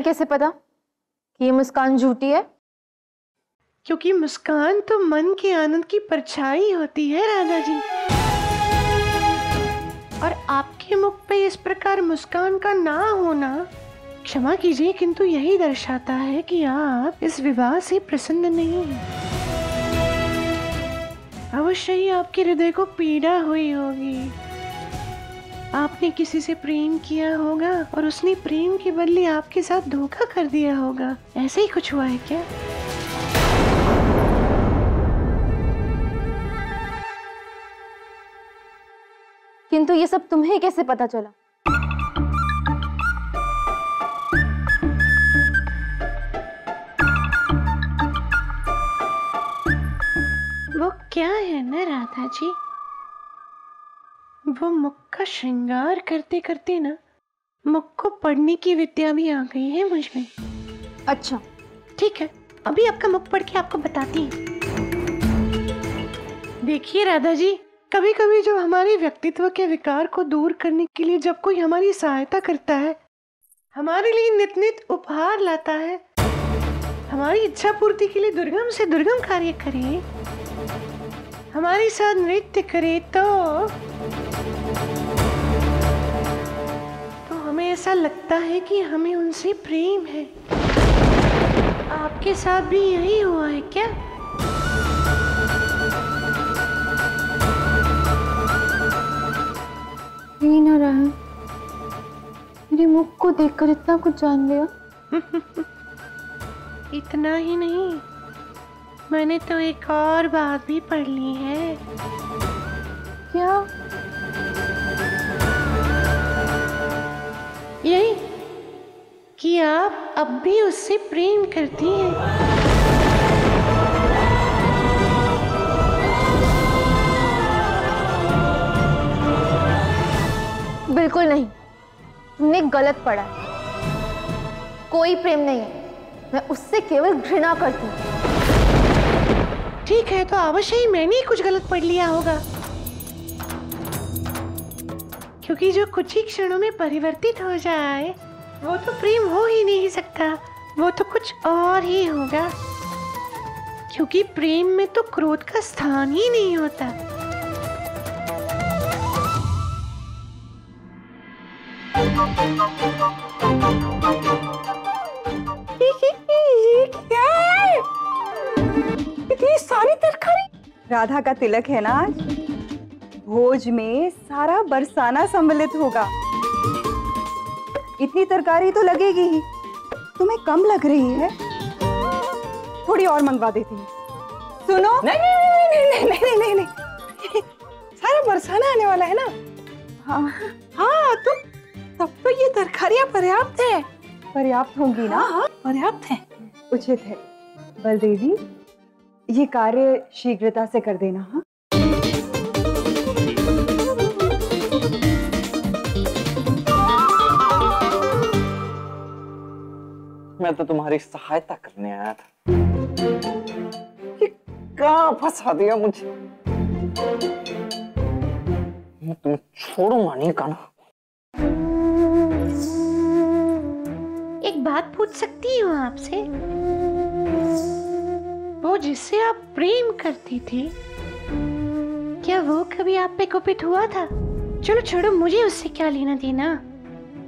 तुम्हें कैसे पता कि ये मुस्कान झूठी है? क्योंकि मुस्कान तो मन के आनंद की परछाई होती है राधा जी, और आपके मुख पे इस प्रकार मुस्कान का ना होना, क्षमा कीजिए, किंतु यही दर्शाता है कि आप इस विवाह से प्रसन्न नहीं हैं। अवश्य ही आपके हृदय को पीड़ा हुई होगी। आपने किसी से प्रेम किया होगा और उसने प्रेम के बदले आपके साथ धोखा कर दिया होगा। ऐसे ही कुछ हुआ है क्या? किंतु ये सब तुम्हें कैसे पता चला? वो क्या है ना राधा जी, वो मुख का श्रृंगार करते करते ना मुख को पढ़ने की विद्या भी आ गई है मुझ में। अच्छा ठीक है, अभी आपका मुख पढ़ के आपको बताती हूँ। देखिए राधा जी, कभी कभी जब हमारे व्यक्तित्व के विकार को दूर करने के लिए जब कोई हमारी सहायता करता है, हमारे लिए नित नित उपहार लाता है, हमारी इच्छा पूर्ति के लिए दुर्गम से दुर्गम कार्य करे, हमारे साथ नृत्य करे, तो हमें ऐसा लगता है कि हमें उनसे प्रेम है। आपके साथ भी यही हुआ है क्या? ही ना रहा, मेरे मुख को देखकर इतना कुछ जान लिया। इतना ही नहीं, मैंने तो एक और बात भी पढ़ ली है। क्या? यही कि आप अब भी उससे प्रेम करती हैं। बिल्कुल नहीं, तुमने गलत पढ़ा। कोई प्रेम नहीं है, मैं उससे केवल घृणा करती हूँ। ठीक है, तो अवश्य ही मैंने ही कुछ गलत पढ़ लिया होगा, क्योंकि जो कुछ ही क्षणों में परिवर्तित हो जाए वो तो प्रेम हो ही नहीं सकता, वो तो कुछ और ही होगा, क्योंकि प्रेम में तो क्रोध का स्थान ही नहीं होता। ये क्या है? इतनी सारी तरकारी। राधा का तिलक है ना आज, भोज में सारा बरसाना सम्मिलित होगा। इतनी तरकारी तो लगेगी ही। तुम्हें कम लग रही है? थोड़ी और मंगवा देती हूँ। सुनो, नहीं नहीं नहीं नहीं नहीं नहीं नहीं, सारा बरसाना आने वाला है ना। हाँ हाँ, तो तब तो ये तरकारियाँ पर्याप्त है। पर्याप्त होंगी ना? हाँ, पर्याप्त है, उचित है। बलदेवी, ये कार्य शीघ्रता से कर देना। हाँ, मैं तो तुम्हारी सहायता करने आया था, ये कहाँ फंसा दिया मुझे। मैं तुम्हें छोड़ूंगा नहीं कान्हा। एक बात पूछ सकती हूँ आपसे? वो जिससे आप प्रेम करती थी, क्या वो कभी आप पे कुपित हुआ था? चलो छोड़ो, मुझे उससे क्या लेना देना।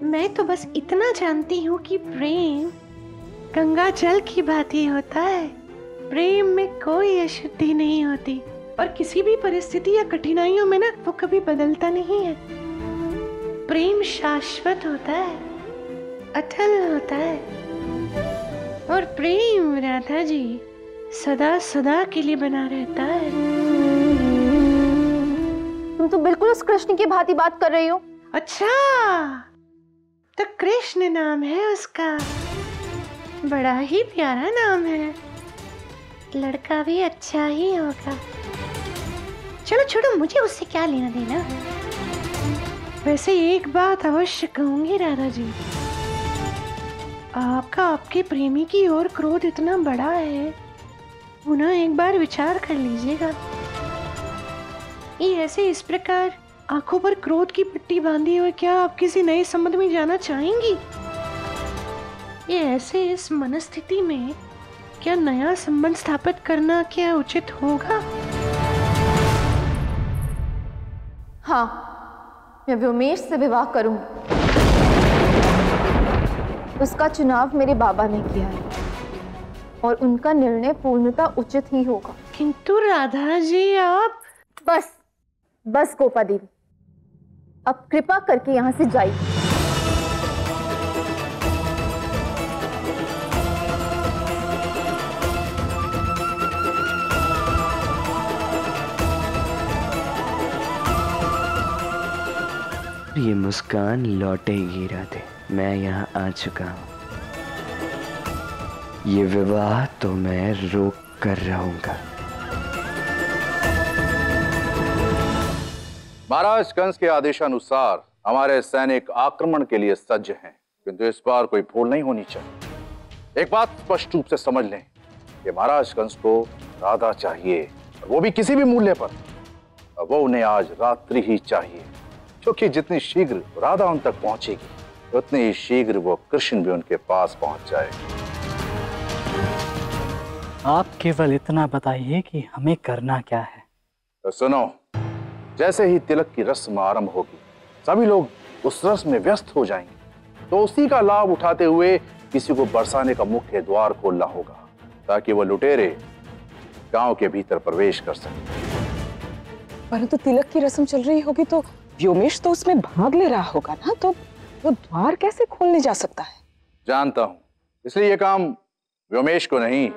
मैं तो बस इतना जानती हूँ कि प्रेम गंगा जल की भांति होता है। प्रेम में कोई अशुद्धि नहीं होती, और किसी भी परिस्थिति या कठिनाइयों में ना वो कभी बदलता नहीं है। प्रेम शाश्वत होता है, अटल होता है, और प्रेम राधा जी सदा सदा के लिए बना रहता है। तुम तो बिल्कुल उस कृष्ण की भांति बात कर रही हो। अच्छा, तो कृष्ण नाम है उसका। बड़ा ही प्यारा नाम है, लड़का भी अच्छा ही होगा। चलो छोड़ो, मुझे उससे क्या लेना देना। वैसे एक बात अवश्य कहूंगी राधा जी, आपका आपके प्रेमी की ओर क्रोध इतना बड़ा है, पुनः एक बार विचार कर लीजिएगा। ये ऐसे इस प्रकार आंखों पर क्रोध की पट्टी बांधी हुए क्या आप किसी नए संबंध में जाना चाहेंगी? ये ऐसे इस मनस्थिति में क्या नया संबंध स्थापित करना क्या उचित होगा? हाँ, मैं व्योमेश से विवाह करूंगी। उसका चुनाव मेरे बाबा ने किया है और उनका निर्णय पूर्णतः उचित ही होगा। किंतु राधा जी आप... बस बस गोपा देवी, अब कृपा करके यहाँ से जाइए। ये मुस्कान लौटेगी राधे। मैं यहाँ आ चुका हूँ। ये विवाह तो मैं रोक कर रहूंगा। महाराज कंस के आदेशानुसार हमारे सैनिक आक्रमण के लिए सज्ज हैं, किंतु इस बार कोई भूल नहीं होनी चाहिए। एक बात स्पष्ट रूप से समझ लें कि महाराज कंस को राधा चाहिए, वो भी किसी भी मूल्य पर। वो उन्हें आज रात्रि ही चाहिए, क्योंकि जितनी शीघ्र राधा उन तक पहुंचेगी उतनी ही शीघ्र वो कृष्ण भी उनके पास पहुंच जाएगा। आप केवल इतना बताइए कि हमें करना क्या है। तो सुनो, जैसे ही तिलक की रस्म आरंभ होगी सभी लोग उस रस्म में व्यस्त हो जाएंगे, तो उसी का लाभ उठाते हुए किसी को बरसाने का मुख्य द्वार खोलना होगा ताकि वो लुटेरे गांव के भीतर प्रवेश कर सके। परंतु तिलक की रस्म चल रही होगी तो व्योमेश तो उसमें भाग ले रहा होगा ना, तो वो द्वार कैसे खोलने जा सकता है? जानता हूं, इसलिए यह काम व्योमेश को नहीं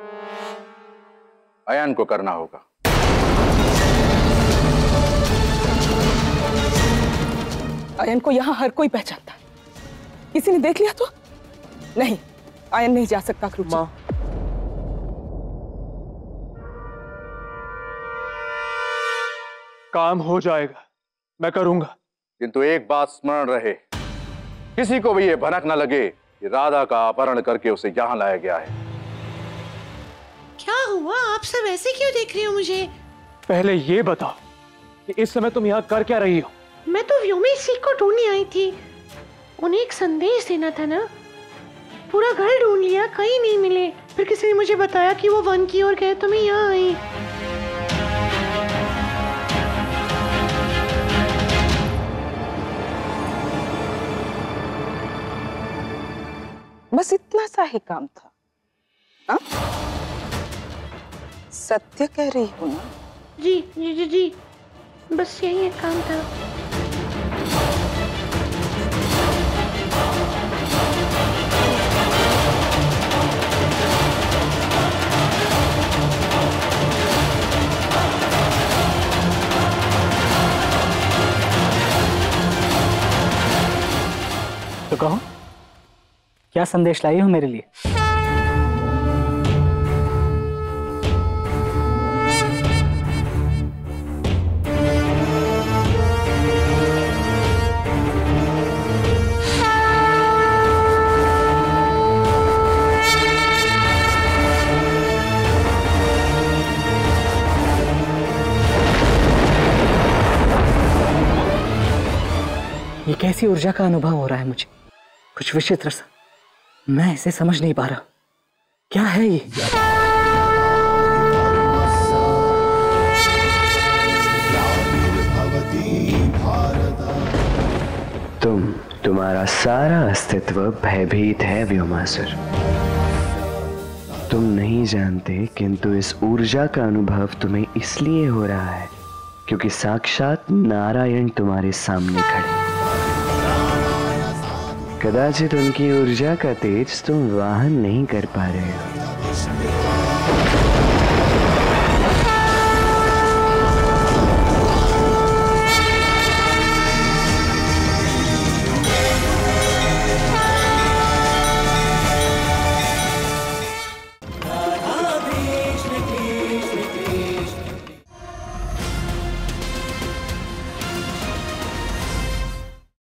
अयन को करना होगा। अयन को यहाँ हर कोई पहचानता है, किसी ने देख लिया तो? नहीं, अयन नहीं जा सकता। माँ, काम हो जाएगा, मैं करूंगा। किंतु एक बात स्मरण रहे, किसी को भी ये भनक न लगे कि राधा का अपहरण करके उसे यहाँ लाया गया है। क्या हुआ? आप सब ऐसे क्यों देख रहे हो मुझे? पहले ये बताओ कि इस समय तुम यहाँ कर क्या रही हो? मैं तो व्योमेश जी को ढूंढने आई थी, उन्हें एक संदेश देना था ना। पूरा घर ढूंढ लिया, कहीं नहीं मिले। फिर किसी ने मुझे बताया कि वो वन की ओर गए, तो मैं यहाँ आई। बस इतना सा ही काम था। हा? सत्य कह रही हो ना? जी जी जी जी, बस यही एक काम था। तो कहो, क्या संदेश लाई हो मेरे लिए? ये कैसी ऊर्जा का अनुभव हो रहा है मुझे, कुछ विचित्र सा। मैं इसे समझ नहीं पा रहा। क्या है ये? तुम्हारा सारा अस्तित्व भयभीत है व्योमासुर। तुम नहीं जानते, किंतु इस ऊर्जा का अनुभव तुम्हें इसलिए हो रहा है क्योंकि साक्षात नारायण तुम्हारे सामने खड़े। कदाचित उनकी ऊर्जा का तेज तुम वाहन नहीं कर पा रहे हो।